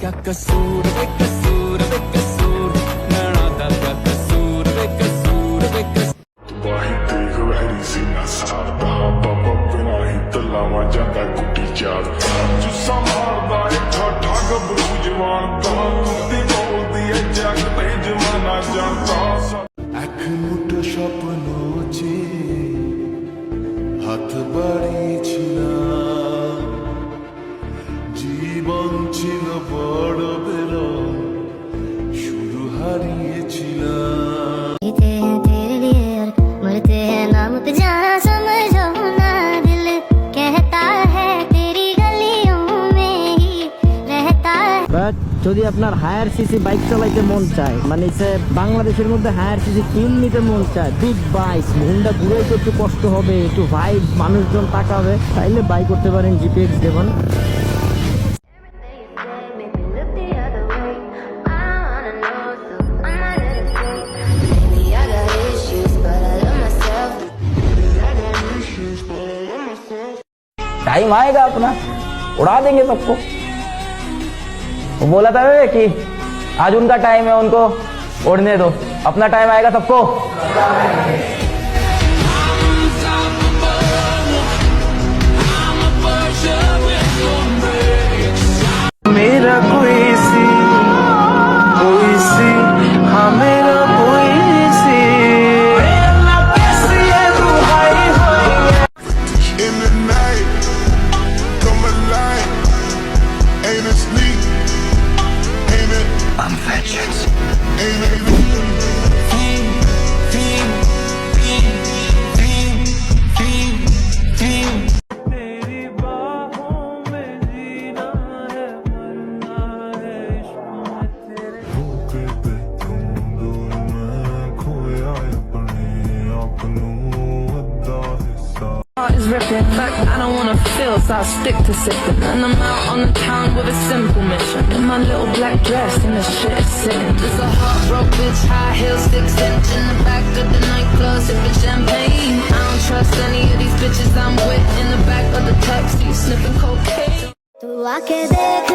क्या कसूर बेकसूर बेकसूर नैना दा क्या कसूर बेकसूर बेकसूर बाही देख वहरी सी ना सारदा बाबा बिना ही तलावा जांदा कुटी चारदा जुस्सा मारदा इठा ठग बरू जवान दा कुत्ती बोलदी है जग ते जमाना जानदा एक मुठ स्वप्न चे हाथ बाड़िয়েছিলাম জীবন ছিল বড় বেরং শুরু হারিয়েছিলাম जीते हैं तेरे लिए और मरते हैं नाम पे जाना समझो ना दिल कहता है तेरी गलियों में ही रहता है। বাট যদি আপনার হায়ার সিসি বাইক চালাইতে মন চায়, মানে সে বাংলাদেশের মধ্যে হায়ার সিসি ফিল নিতে মন চায়, বিগ বাইক হুন্ডা ঘুরাইতে একটু কষ্ট হবে, একটু ভাইব মানুষজন তাকাবে, তাইলে বাই করতে পারেন জিপিএক্স ডেভন। टाइम आएगा अपना, उड़ा देंगे सबको। वो बोला था वे कि आज उनका टाइम है, उनको उड़ने दो, अपना टाइम आएगा सबको। मेरा कोई सी हाँ मेरा कोई सी in the night come alive ain't it sneak ain't it I'm vengeance ain't it तेरी बाहों में जीना है मरना है इश्क में तेरे धोखे पे तुम दूर मैं खोया अपने आप नूं अद्धा हिस्सा Is ripping, but I don't wanna feel, so I stick to sipping. And I'm out on the town with a simple mission. In my little black dress, and the shit is sitting. Just a heartbroken bitch, high heels, 6 inch in the back of the nightclub, sipping champagne. I don't trust any of these bitches I'm with. In the back of the taxi, sniffing cocaine. तू आके देख